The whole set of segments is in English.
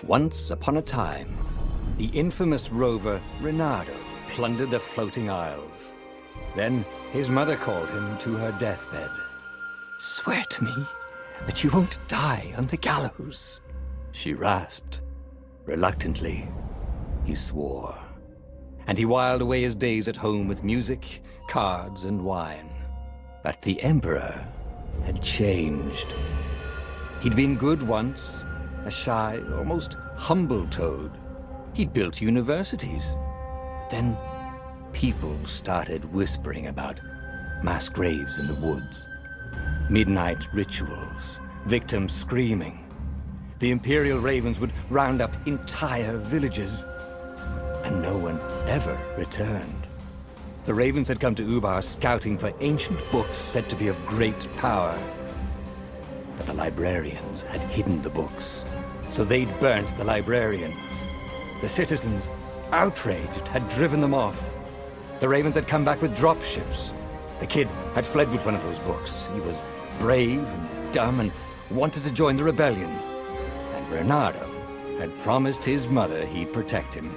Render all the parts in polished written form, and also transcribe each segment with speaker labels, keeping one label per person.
Speaker 1: Once upon a time, the infamous rover Reynardo plundered the floating isles. Then his mother called him to her deathbed. "Swear to me that you won't die on the gallows," she rasped. Reluctantly, he swore. And he whiled away his days at home with music, cards, and wine. But the Emperor had changed. He'd been good once, a shy, almost humble toad. He'd built universities. But then people started whispering about mass graves in the woods, midnight rituals, victims screaming. The Imperial Ravens would round up entire villages, and no one ever returned. The Ravens had come to Ubar scouting for ancient books said to be of great power. But the librarians had hidden the books, so they'd burnt the librarians. The citizens, outraged, had driven them off. The Ravens had come back with dropships. The kid had fled with one of those books. He was brave and dumb and wanted to join the rebellion. And Reynardo had promised his mother he'd protect him.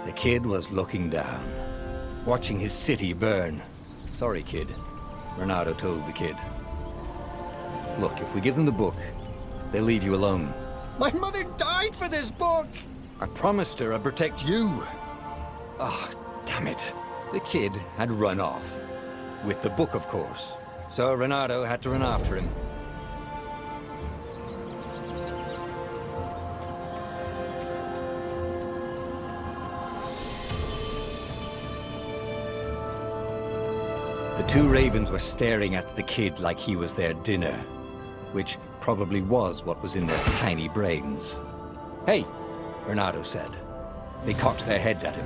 Speaker 1: The kid was looking down, watching his city burn. "Sorry, kid," Reynardo told the kid. "Look, if we give them the book, they'll leave you alone." "My mother died for this book!" "I promised her I'd protect you." "Ah, damn it." The kid had run off. With the book, of course. So Reynardo had to run after him. The two ravens were staring at the kid like he was their dinner, which probably was what was in their tiny brains. "Hey," Reynardo said. They cocked their heads at him.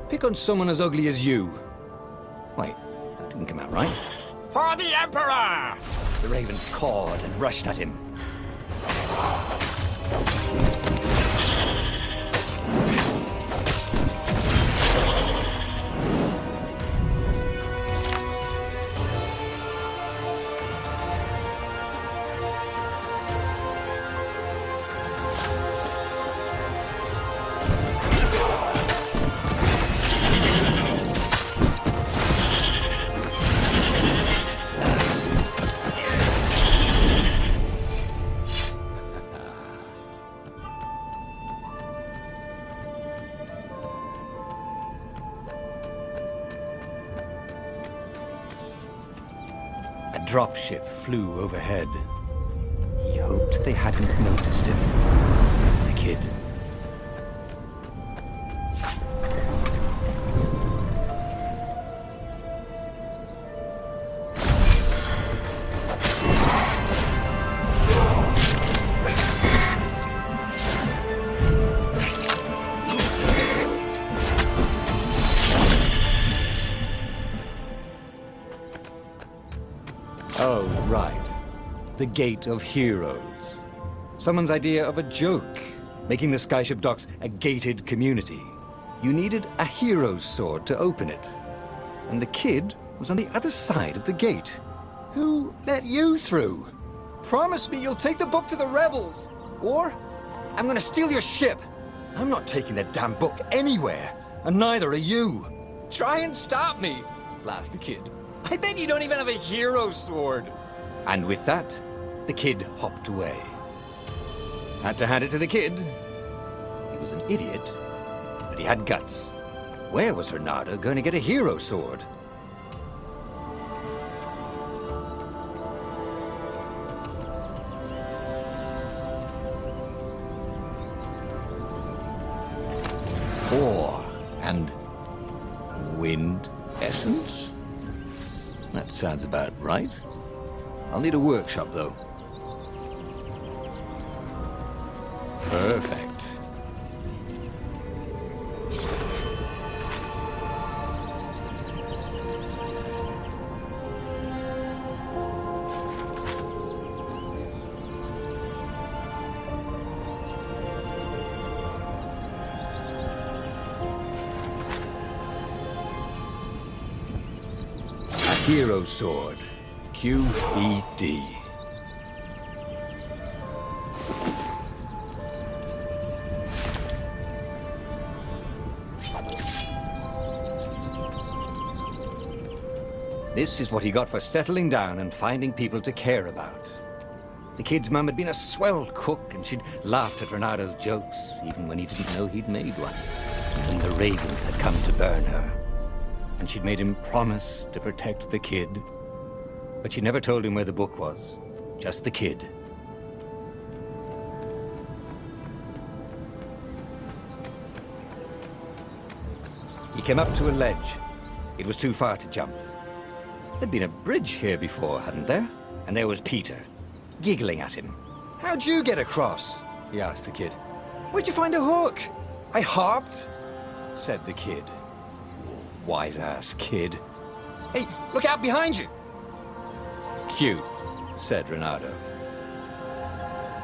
Speaker 1: "Pick on someone as ugly as you." Wait, that didn't come out right. "For the Emperor!" The ravens cawed and rushed at him. A dropship flew overhead. He hoped they hadn't noticed him. The kid. Oh, right. The Gate of Heroes. Someone's idea of a joke, making the skyship docks a gated community. You needed a hero's sword to open it. And the kid was on the other side of the gate. "Who let you through? Promise me you'll take the book to the rebels, or I'm gonna steal your ship." "I'm not taking the damn book anywhere, and neither are you." "Try and stop me," laughed the kid. "I bet you don't even have a hero sword." And with that, the kid hopped away. Had to hand it to the kid. He was an idiot, but he had guts. Where was Reynardo going to get a hero sword? Ore and wind essence? That sounds about right. I'll need a workshop, though. Perfect. hero sword, QED. This is what he got for settling down and finding people to care about. The kid's mum had been a swell cook, and she'd laughed at Reynardo's jokes, even when he didn't know he'd made one. And the ravens had come to burn her. And she'd made him promise to protect the kid. But she never told him where the book was, just the kid. He came up to a ledge. It was too far to jump. There'd been a bridge here before, hadn't there? And there was Peter, giggling at him. "How'd you get across?" he asked the kid. "Where'd you find a hook?" "I hopped," said the kid. Wise-ass kid. "Hey, look out behind you!" "Cute," said Reynardo.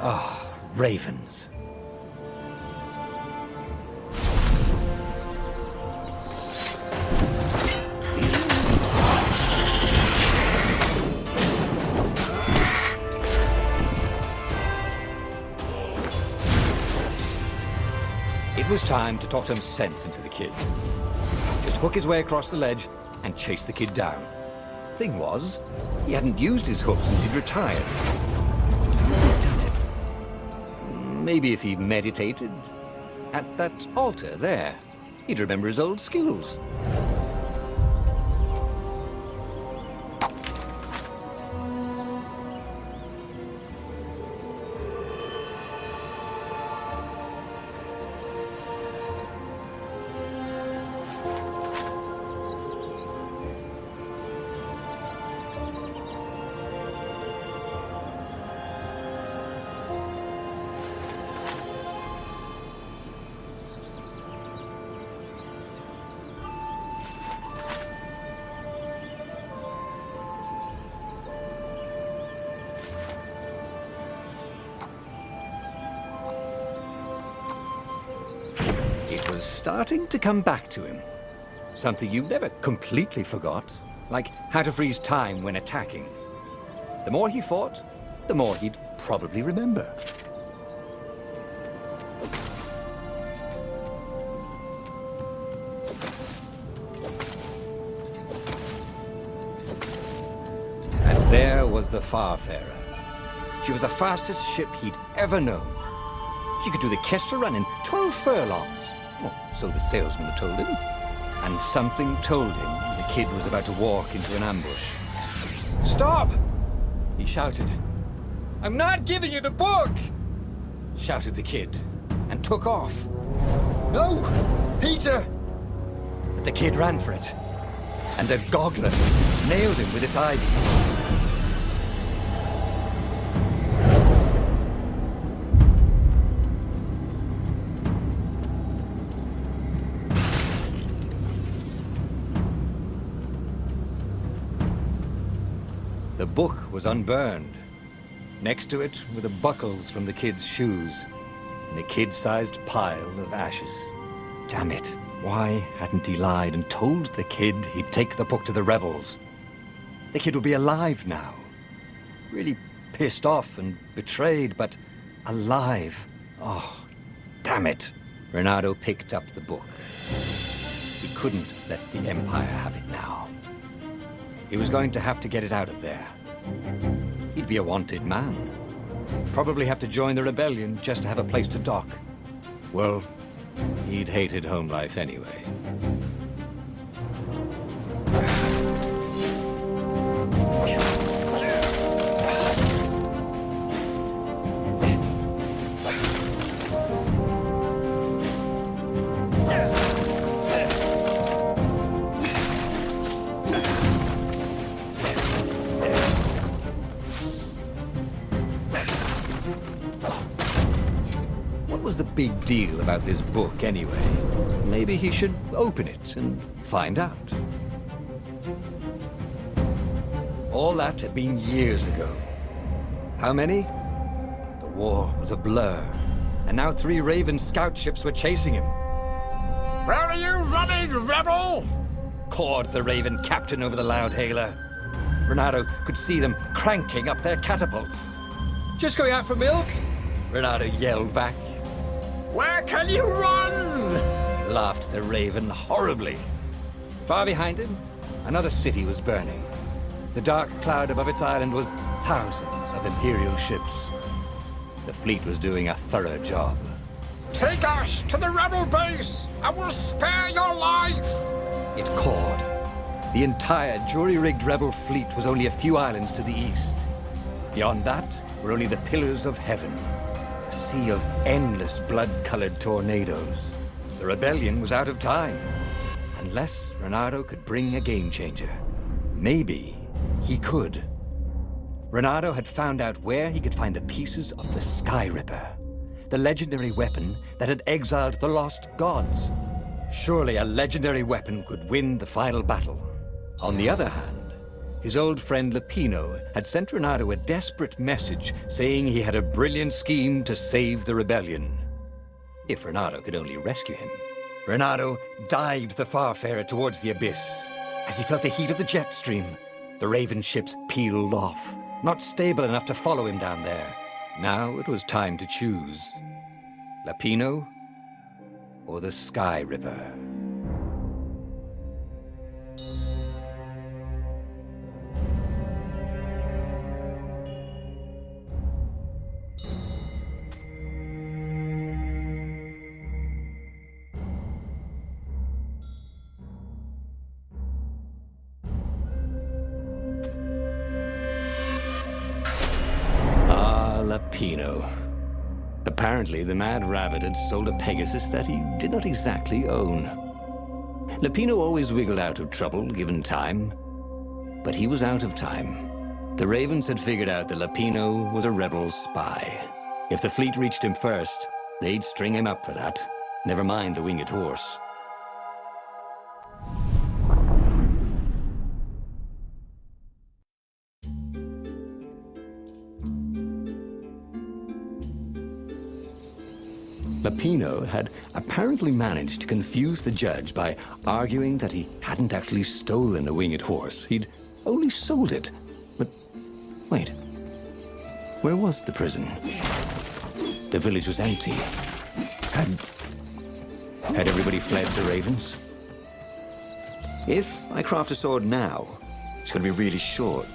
Speaker 1: Ah, ravens. It was time to talk some sense into the kid. Just hook his way across the ledge and chase the kid down. Thing was, he hadn't used his hook since he'd retired. Damn it. Maybe if he meditated at that altar there, he'd remember his old skills. Was starting to come back to him. Something you never completely forgot, like how to freeze time when attacking. The more he fought, the more he'd probably remember. And there was the Farfarer. She was the fastest ship he'd ever known. She could do the Kestra run in 12 furlongs. Oh, so the salesman had told him. And something told him the kid was about to walk into an ambush. "Stop!" he shouted. "I'm not giving you the book!" shouted the kid, and took off. "No! Peter!" But the kid ran for it, and a goggler nailed him with its ivy. The book was unburned. Next to it were the buckles from the kid's shoes, and a kid-sized pile of ashes. Damn it, why hadn't he lied and told the kid he'd take the book to the rebels? The kid would be alive now. Really pissed off and betrayed, but alive. Oh, damn it. Reynardo picked up the book. He couldn't let the Empire have it now. He was going to have to get it out of there. He'd be a wanted man. Probably have to join the rebellion just to have a place to dock. Well, he'd hated home life anyway. What was the big deal about this book, anyway? Maybe he should open it and find out. All that had been years ago. How many? The war was a blur, and now 3 Raven scout ships were chasing him. "Where are you running, rebel?" cawed the Raven captain over the loudhailer. Reynardo could see them cranking up their catapults. "Just going out for milk?" Reynardo yelled back. "Where can you run?" laughed the raven horribly. Far behind him, another city was burning. The dark cloud above its island was thousands of Imperial ships. The fleet was doing a thorough job. "Take us to the rebel base! I will spare your life!" It cawed. The entire jury-rigged rebel fleet was only a few islands to the east. Beyond that were only the pillars of heaven, a sea of endless blood-colored tornadoes. The rebellion was out of time, unless Reynardo could bring a game-changer. Maybe he could. Reynardo had found out where he could find the pieces of the Sky Ripper, the legendary weapon that had exiled the lost gods. Surely a legendary weapon could win the final battle. On the other hand, his old friend Lapino had sent Reynardo a desperate message saying he had a brilliant scheme to save the rebellion. If Reynardo could only rescue him. Reynardo dived the Farfarer towards the abyss. As he felt the heat of the jet stream, the Raven ships peeled off, not stable enough to follow him down there. Now it was time to choose. Lapino or the Sky Ripper? Lapino. Apparently, the Mad Rabbit had sold a Pegasus that he did not exactly own. Lapino always wiggled out of trouble, given time. But he was out of time. The Ravens had figured out that Lapino was a rebel spy. If the fleet reached him first, they'd string him up for that. Never mind the winged horse. Lapino had apparently managed to confuse the judge by arguing that he hadn't actually stolen a winged horse. He'd only sold it. But wait, where was the prison? The village was empty. Had everybody fled the Ravens? If I craft a sword now, it's going to be really short.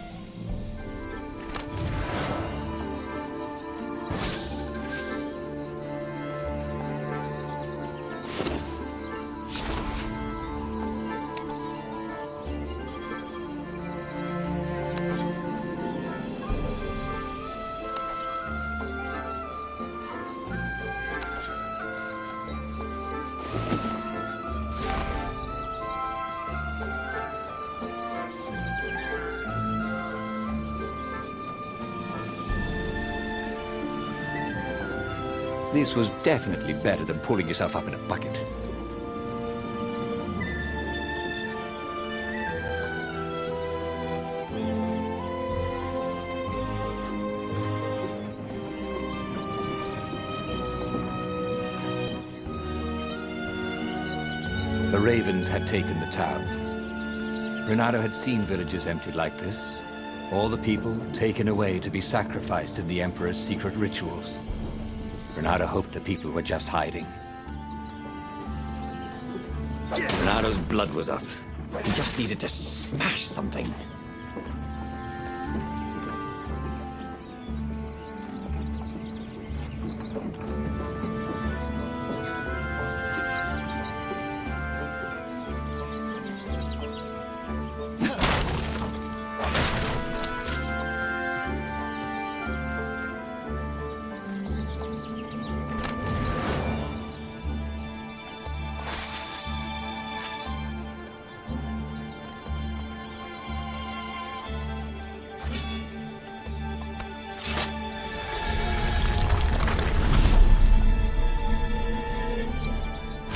Speaker 1: This was definitely better than pulling yourself up in a bucket. The Ravens had taken the town. Reynardo had seen villages emptied like this. All the people taken away to be sacrificed in the Emperor's secret rituals. Reynardo hoped the people were just hiding. Reynardo's blood was up. He just needed to smash something.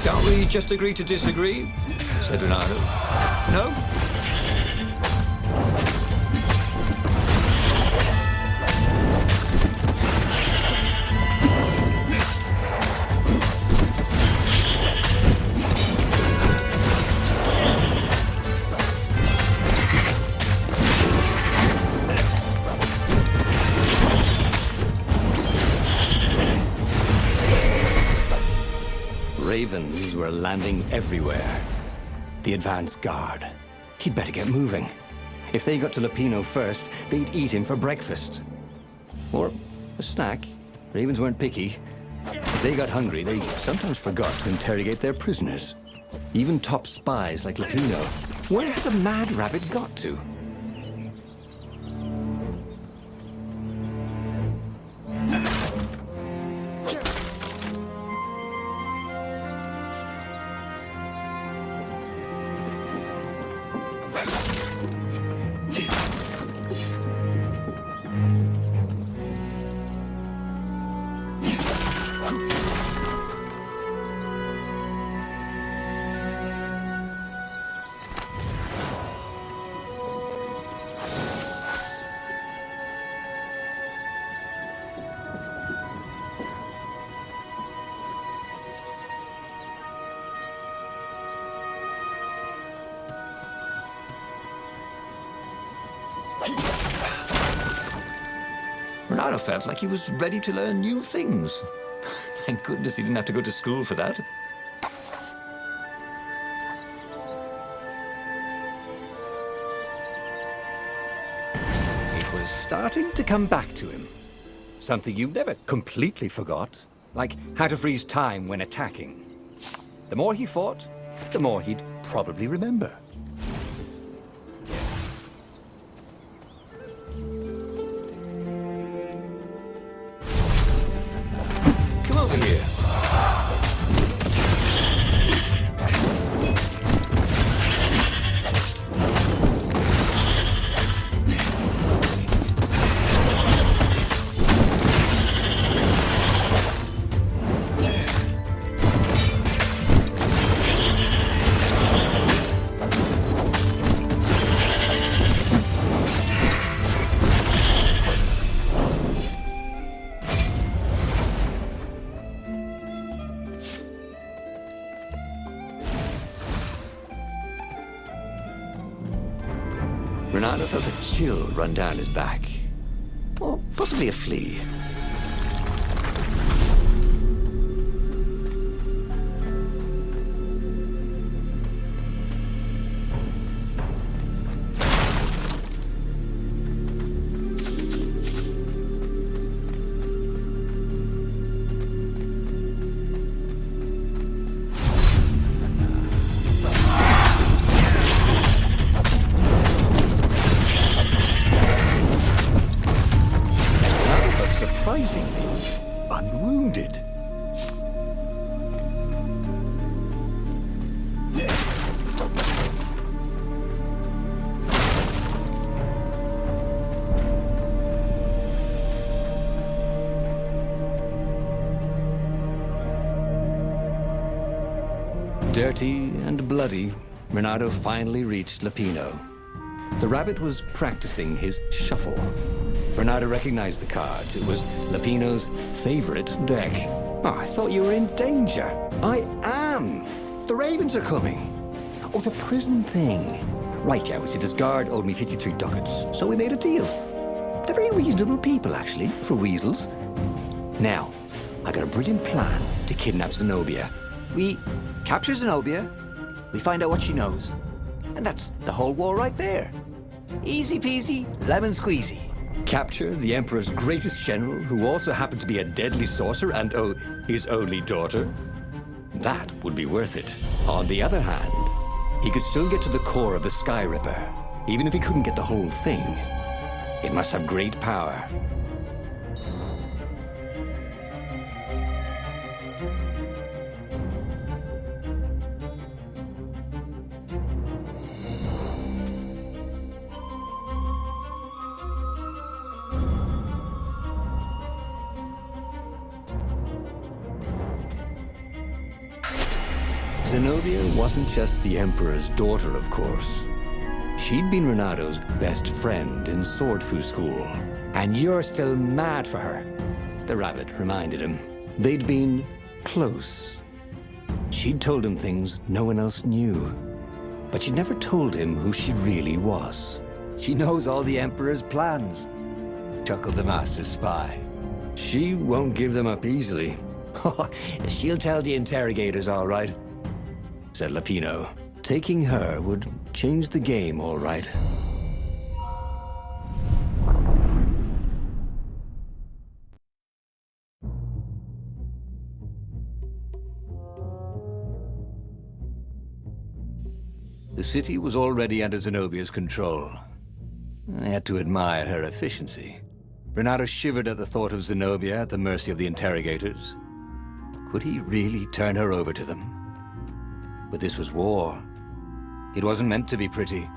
Speaker 1: Can't we just agree to disagree? Said Reynardo. No? ravens were landing everywhere. The advance guard. He'd better get moving. If they got to Lupino first, they'd eat him for breakfast. Or a snack. Ravens weren't picky. If they got hungry, they sometimes forgot to interrogate their prisoners. Even top spies like Lupino. Where had the mad rabbit got to? Reynardo felt like he was ready to learn new things. Thank goodness he didn't have to go to school for that. It was starting to come back to him. Something you never completely forgot, like how to freeze time when attacking. The more he fought, the more he'd probably remember. Come over here. Reynardo felt a chill run down his back. Or possibly a flea. Surprisingly unwounded. Dirty and bloody, Reynardo finally reached Lupino. The rabbit was practicing his shuffle. Reynardo recognized the cards. It was Lupino's favorite deck. Oh, I thought you were in danger. I am. The ravens are coming. Oh, the prison thing. Right, yeah, we see this guard owed me 53 ducats, so we made a deal. They're very reasonable people, actually, for weasels. Now, I got a brilliant plan to kidnap Zenobia. We capture Zenobia, we find out what she knows, and that's the whole war right there. Easy peasy, lemon squeezy. Capture the Emperor's greatest general, who also happened to be a deadly sorcerer and, oh, his only daughter? That would be worth it. On the other hand, he could still get to the core of the Sky Ripper, even if he couldn't get the whole thing. It must have great power. Zenobia wasn't just the Emperor's daughter, of course. She'd been Reynardo's best friend in sword fu school. And you're still mad for her, the rabbit reminded him. They'd been close. She'd told him things no one else knew. But she'd never told him who she really was. She knows all the Emperor's plans, chuckled the master spy. She won't give them up easily. She'll tell the interrogators, all right, said Lapino. Taking her would change the game, all right. The city was already under Zenobia's control. I had to admire her efficiency. Reynardo shivered at the thought of Zenobia at the mercy of the interrogators. Could he really turn her over to them? But this was war. It wasn't meant to be pretty.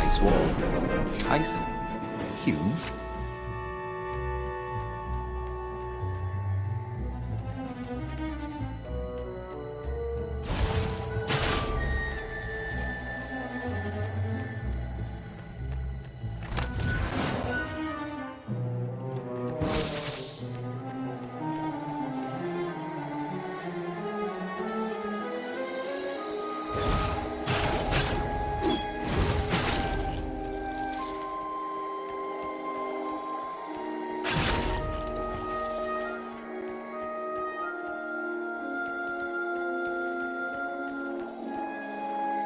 Speaker 1: Ice wall. Ice cube.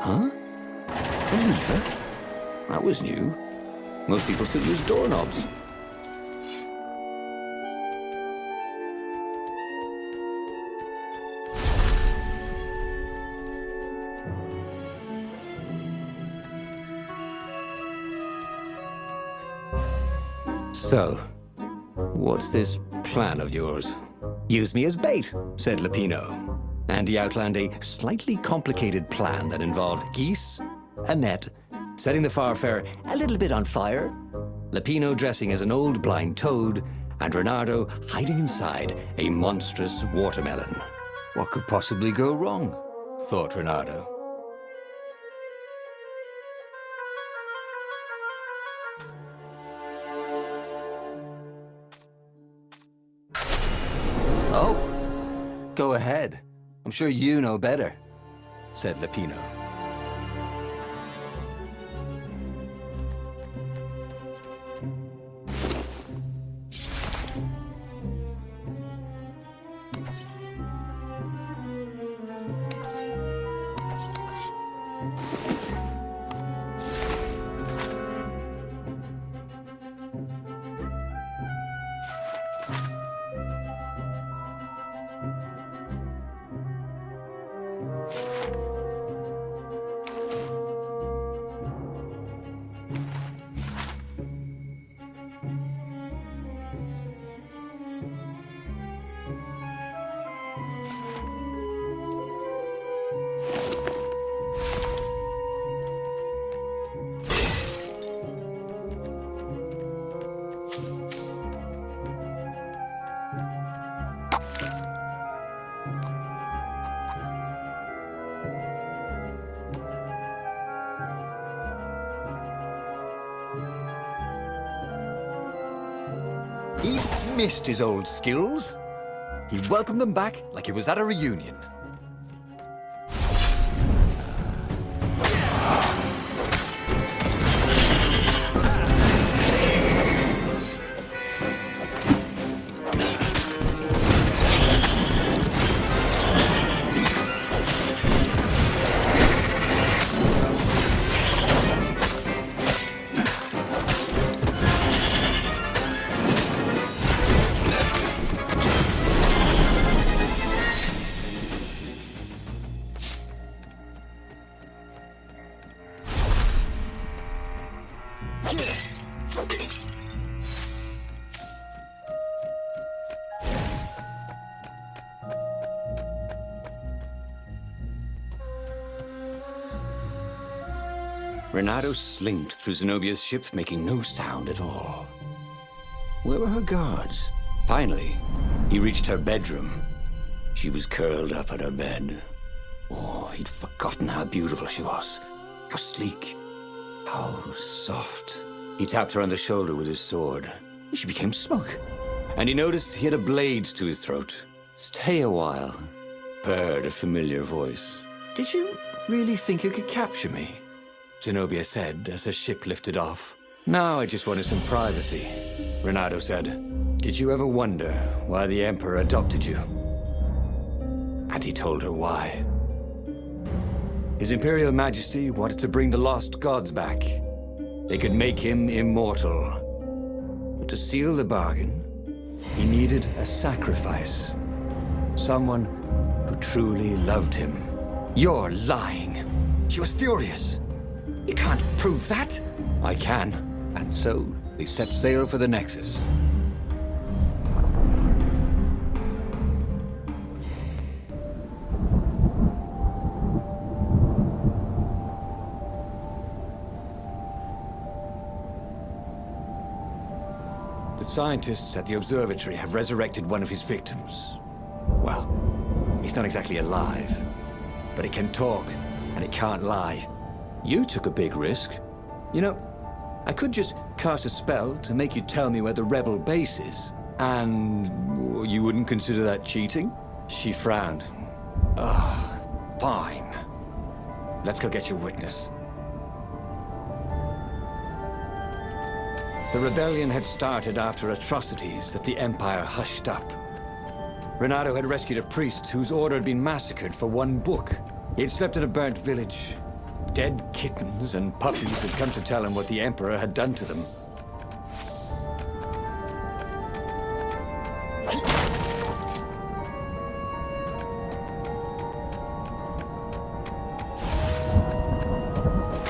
Speaker 1: Huh? A lever? That was new. Most people still use doorknobs. So, what's this plan of yours? Use me as bait, said Lapino. And he outlined a slightly complicated plan that involved geese, a net, setting the Farfarer a little bit on fire, Lapino dressing as an old blind toad, and Reynardo hiding inside a monstrous watermelon. What could possibly go wrong? Thought Reynardo. Oh, go ahead. I'm sure you know better, said Lapino. He missed his old skills. He welcomed them back like it was at a reunion. Reynardo slinked through Zenobia's ship, making no sound at all. Where were her guards? Finally, he reached her bedroom. She was curled up on her bed. Oh, he'd forgotten how beautiful she was. How sleek. How soft. He tapped her on the shoulder with his sword. She became smoke. And he noticed he had a blade to his throat. "Stay a while," purred a familiar voice. "Did you really think you could capture me?" Zenobia said as her ship lifted off. "Now I just wanted some privacy," Reynardo said. "Did you ever wonder why the Emperor adopted you?" And he told her why. His Imperial Majesty wanted to bring the lost gods back. They could make him immortal. But to seal the bargain, he needed a sacrifice. Someone who truly loved him. "You're lying." She was furious. "You can't prove that." "I can." And so they set sail for the Nexus. The scientists at the observatory have resurrected one of his victims. Well, he's not exactly alive, but he can talk, and he can't lie. You took a big risk. You know, I could just cast a spell to make you tell me where the rebel base is. And you wouldn't consider that cheating? She frowned. Ugh, fine. Let's go get your witness. The rebellion had started after atrocities that the Empire hushed up. Reynardo had rescued a priest whose order had been massacred for one book. He had slept in a burnt village. Dead kittens and puppies had come to tell him what the Emperor had done to them.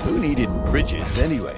Speaker 1: Who needed bridges anyway?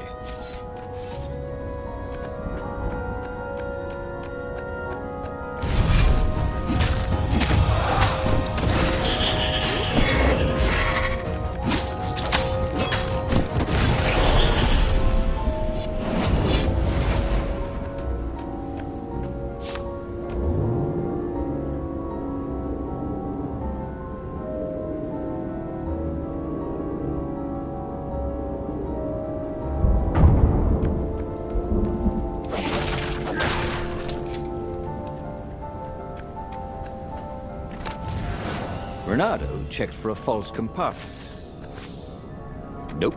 Speaker 1: Reynardo checked for a false compartment. Nope.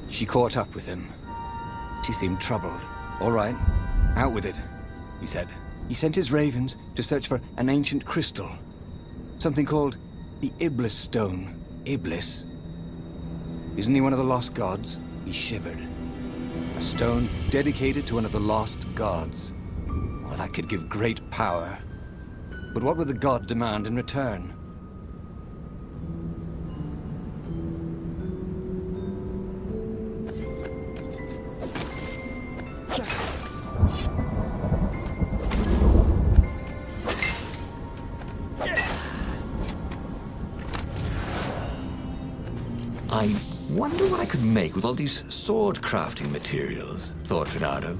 Speaker 1: She caught up with him. She seemed troubled. "All right, out with it," he said. He sent his ravens to search for an ancient crystal. Something called the Iblis Stone. Iblis? Isn't he one of the lost gods? He shivered. A stone dedicated to one of the lost gods. Well, that could give great power. But what would the god demand in return?
Speaker 2: I wonder what I could make with all these sword crafting materials, thought Reynardo.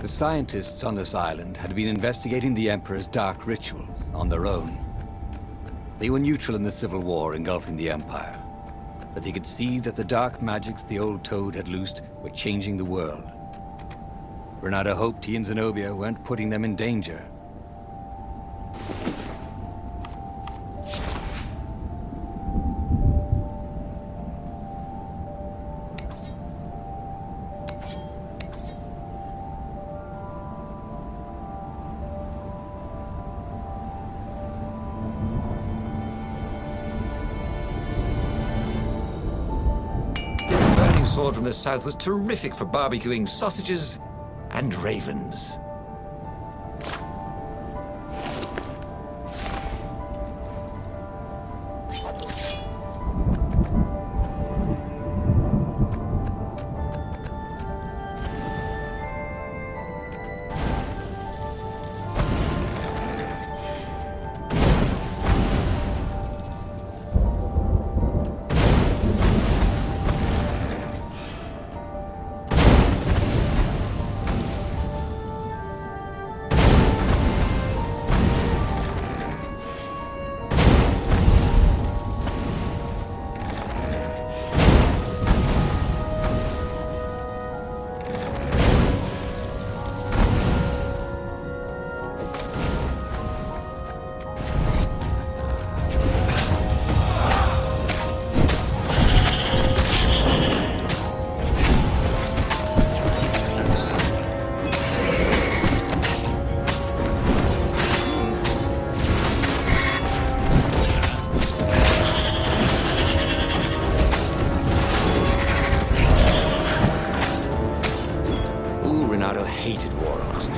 Speaker 1: The scientists on this island had been investigating the Emperor's dark rituals on their own. They were neutral in the civil war engulfing the Empire, but they could see that the dark magics the old Toad had loosed were changing the world. Reynardo hoped he and Zenobia weren't putting them in danger.
Speaker 2: Sword from the south was terrific for barbecuing sausages and ravens.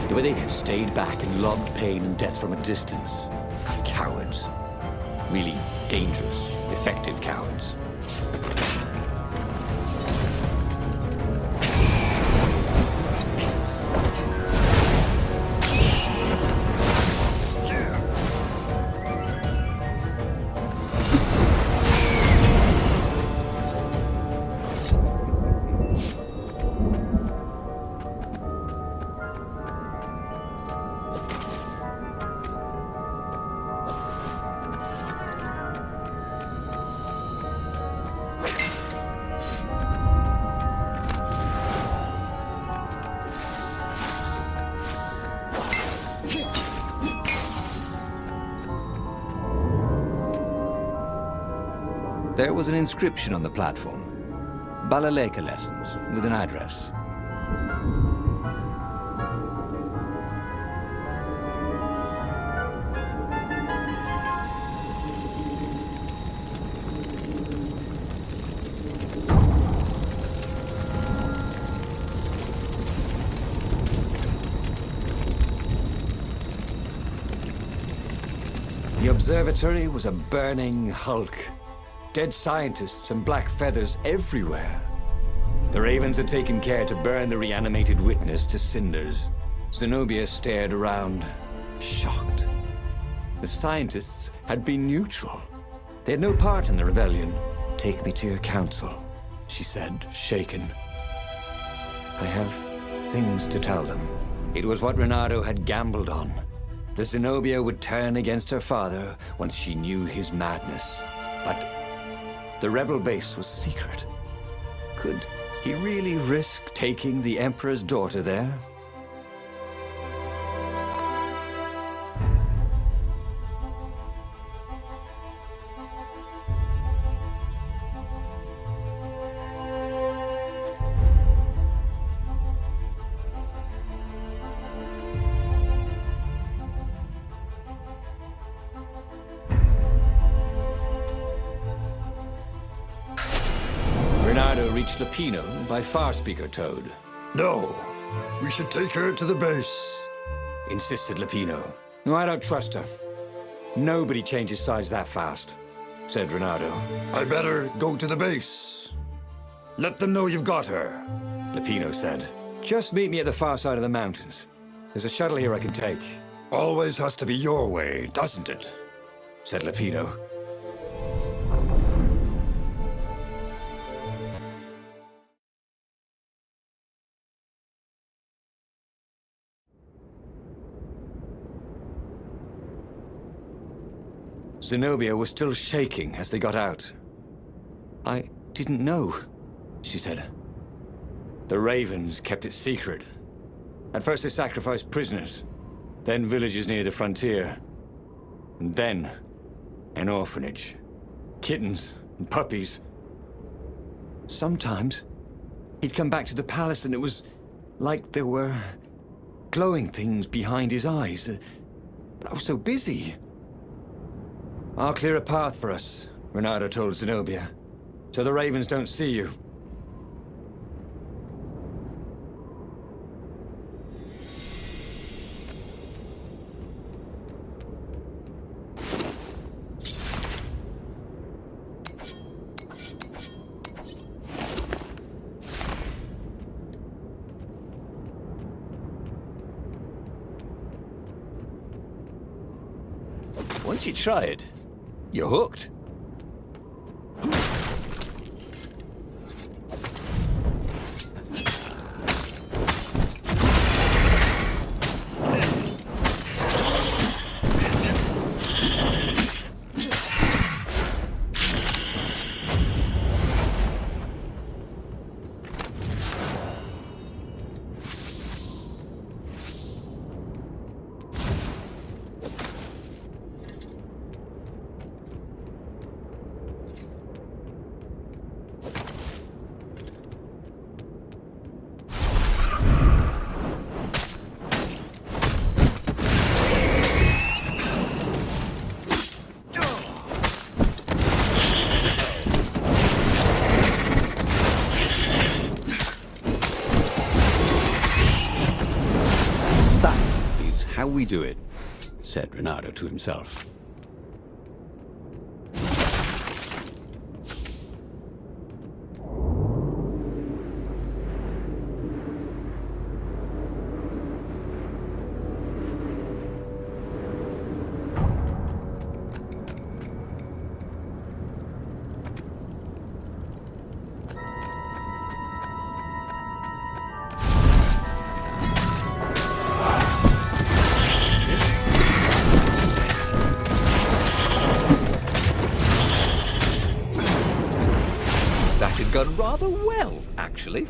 Speaker 2: The way they stayed back and lobbed pain and death from a distance. Cowards. Really dangerous, effective cowards.
Speaker 1: There was an inscription on the platform. Balaleka lessons, with an address. The observatory was a burning hulk. Dead scientists and black feathers everywhere. The ravens had taken care to burn the reanimated witness to cinders. Zenobia stared around, shocked. The scientists had been neutral. They had no part in the rebellion. "Take me to your council," she said, shaken. "I have things to tell them." It was what Reynardo had gambled on. The Zenobia would turn against her father once she knew his madness. But the rebel base was secret. Could he really risk taking the Emperor's daughter there?
Speaker 2: reach Lapino by Farspeaker Toad.
Speaker 3: No. We should take her to the base.
Speaker 2: Insisted Lapino.
Speaker 1: No, I don't trust her. Nobody changes sides that fast, said Reynardo.
Speaker 3: I better go to the base. Let them know you've got her.
Speaker 2: Lapino said.
Speaker 1: Just meet me at the far side of the mountains. There's a shuttle here I can take.
Speaker 3: Always has to be your way, doesn't it?
Speaker 2: Said Lapino. Zenobia was still shaking as they got out. I didn't know, she said. The Ravens kept it secret. At first they sacrificed prisoners, then villages near the frontier, and then an orphanage. Kittens and puppies. Sometimes he'd come back to the palace and it was like there were glowing things behind his eyes. But I was so busy.
Speaker 1: I'll clear a path for us, Reynardo told Zenobia, so the Ravens don't see you.
Speaker 2: Once you try it, you're hooked. How we do it, said Reynardo to himself. That had gone rather well, actually.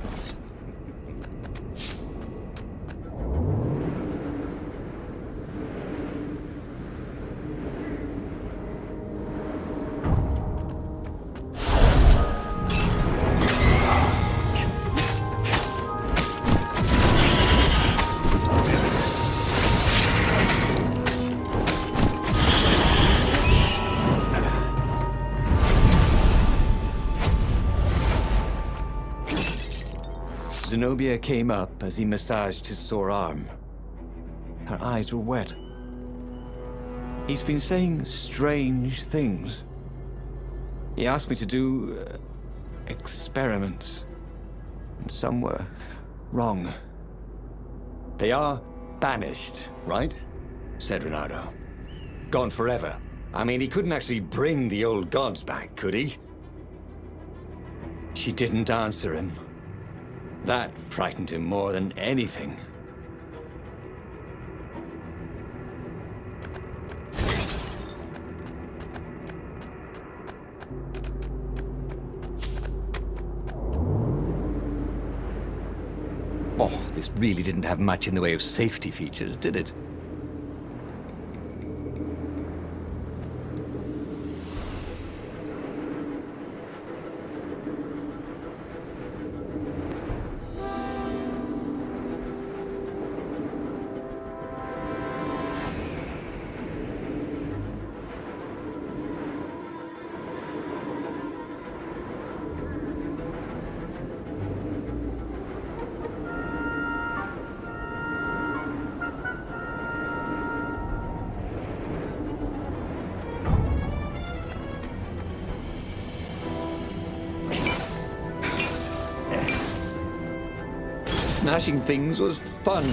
Speaker 2: Zenobia came up as he massaged his sore arm. Her eyes were wet. He's been saying strange things. He asked me to do experiments, and some were wrong. They are banished, right? Said Reynardo. Gone forever. I mean, he couldn't actually bring the old gods back, could he? She didn't answer him. That frightened him more than anything. Oh, this really didn't have much in the way of safety features, did it? smashing things was fun.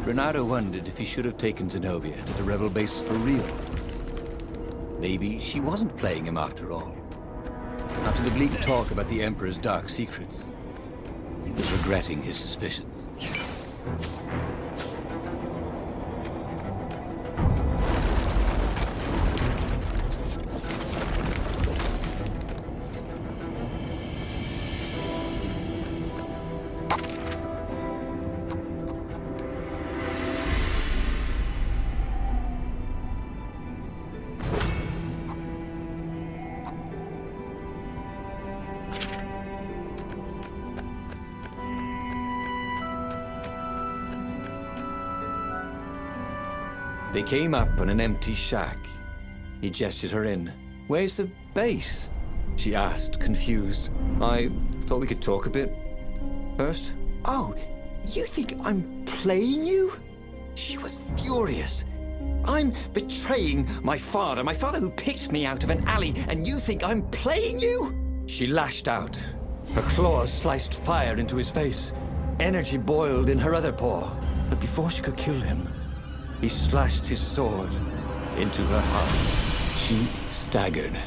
Speaker 2: Reynardo wondered if he should have taken Zenobia to the rebel base for real. Maybe she wasn't playing him after all. After the bleak talk about the Emperor's dark secrets, he was regretting his suspicions. They came up on an empty shack. He gestured her in. "Where's the base?" she asked, confused. "I thought we could talk a bit first." "Oh, you think I'm playing you?" She was furious. "I'm betraying my father who picked me out of an alley, and you think I'm playing you?" She lashed out. Her claws sliced fire into his face. Energy boiled in her other paw. But before she could kill him, he slashed his sword into her heart. She staggered.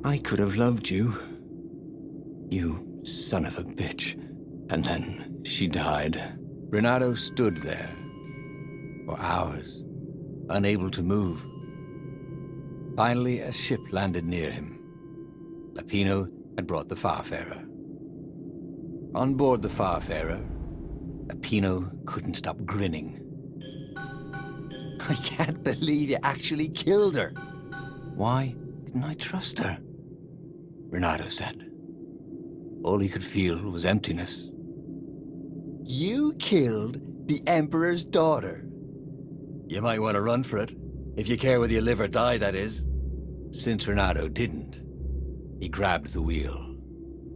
Speaker 2: "I could have loved you, you son of a bitch." And then she died. Reynardo stood there for hours, unable to move. Finally, a ship landed near him. Lapino had brought the Farfarer. On board the Farfarer, Lapino couldn't stop grinning. "I can't believe you actually killed her." "Why didn't I trust her?" Reynardo said. All he could feel was emptiness. "You killed the Emperor's daughter. You might want to run for it, if you care whether you live or die, that is." Since Reynardo didn't, he grabbed the wheel,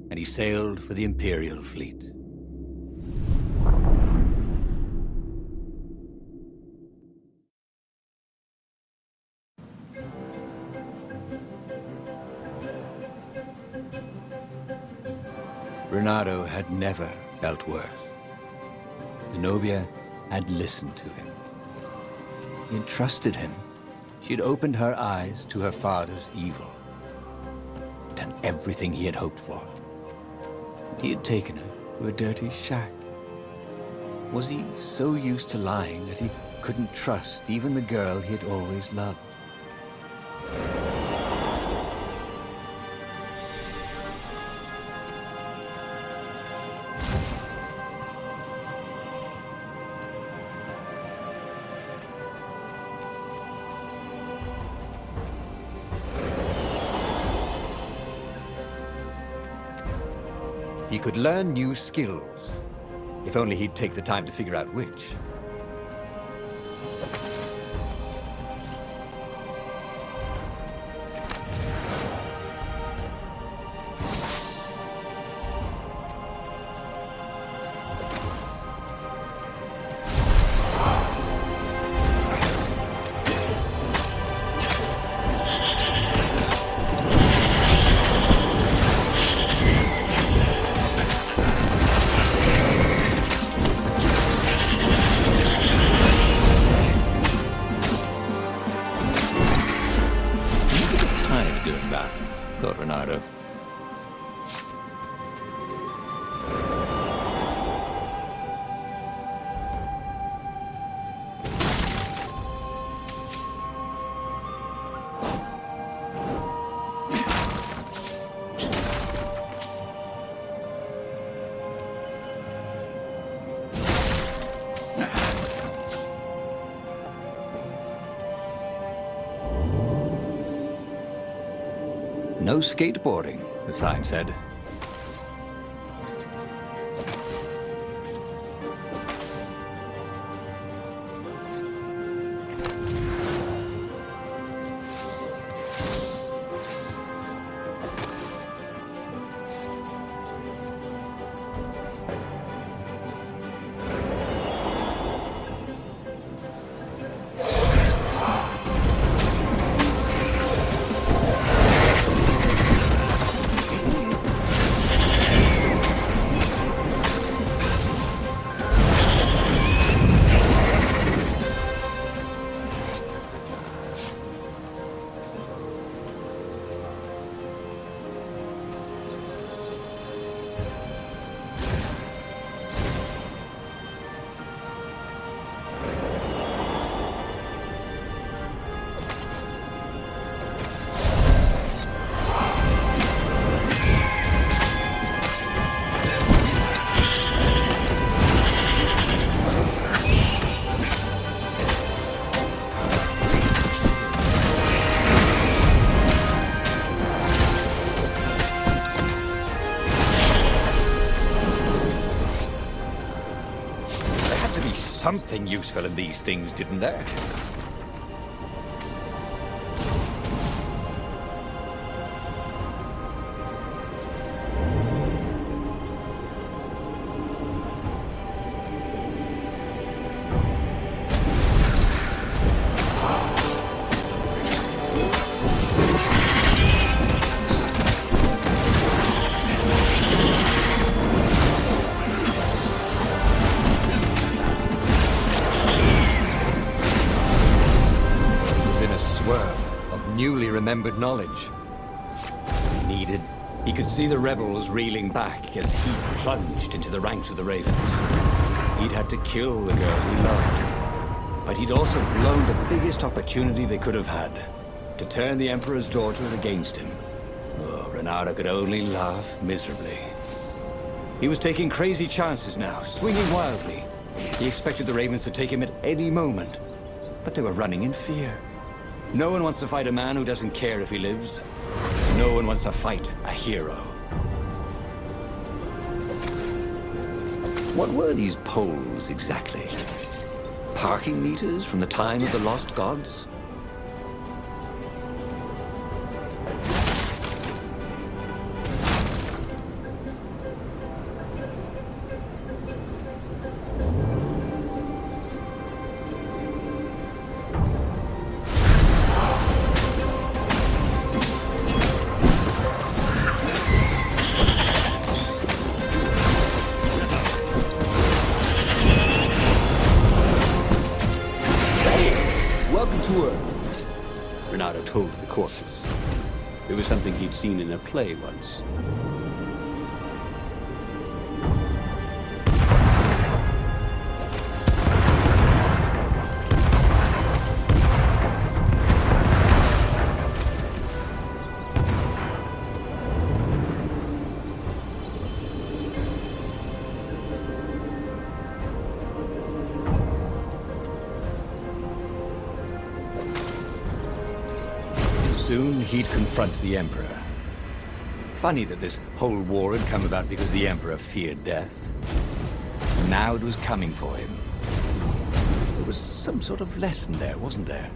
Speaker 2: and he sailed for the Imperial fleet. Reynardo had never felt worse. Zenobia had listened to him. He had trusted him. She had opened her eyes to her father's evil. Done everything he had hoped for. He had taken her to a dirty shack. Was he so used to lying that he couldn't trust even the girl he had always loved? He could learn new skills, if only he'd take the time to figure out which.
Speaker 1: No skateboarding, the sign said. Something useful in these things, didn't there? Newly remembered knowledge. Needed. He could see the rebels reeling back as he plunged into the ranks of the Ravens. He'd had to kill the girl he loved. But he'd also blown the biggest opportunity they could have had, to turn the Emperor's daughter against him. Oh, Reynardo could only laugh miserably. He was taking crazy chances now, swinging wildly. He expected the Ravens to take him at any moment, but they were running in fear. No one wants to fight a man who doesn't care if he lives. No one wants to fight a hero. What were these poles exactly? Parking meters from the time of the lost gods?
Speaker 4: Reynardo told the corpses. It was something he'd seen in a play once.
Speaker 1: Soon he'd confront the Emperor. Funny that this whole war had come about because the Emperor feared death. Now it was coming for him. There was some sort of lesson there, wasn't there?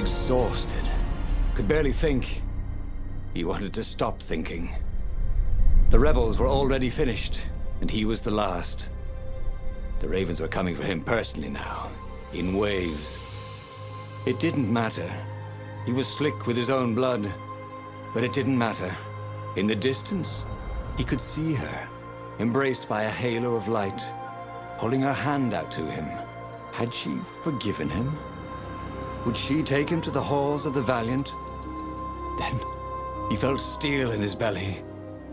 Speaker 1: exhausted. Could barely think. He wanted to stop thinking. The rebels were already finished, and he was the last. The Ravens were coming for him personally now, in waves. It didn't matter. He was slick with his own blood, but it didn't matter. In the distance, he could see her, embraced by a halo of light, holding her hand out to him. Had she forgiven him? Would she take him to the halls of the Valiant? Then he felt steel in his belly,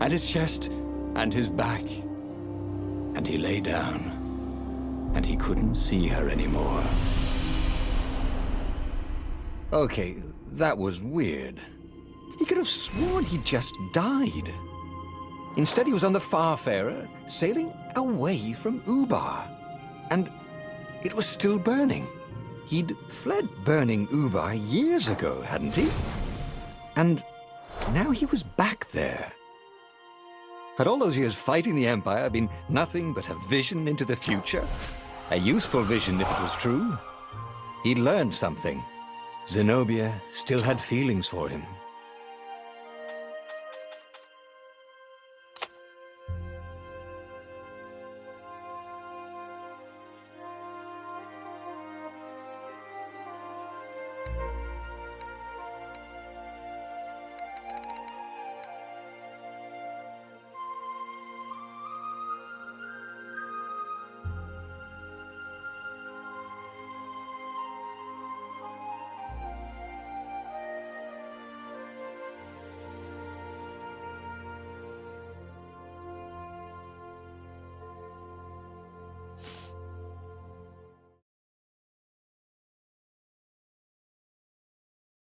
Speaker 1: and his chest, and his back. And he lay down, and he couldn't see her anymore. Okay, that was weird. He could have sworn he just died. Instead, he was on the Farfarer, sailing away from Ubar. And it was still burning. He'd fled burning Ubar years ago, hadn't he? And now he was back there. Had all those years fighting the Empire been nothing but a vision into the future? A useful vision if it was true? He'd learned something. Zenobia still had feelings for him.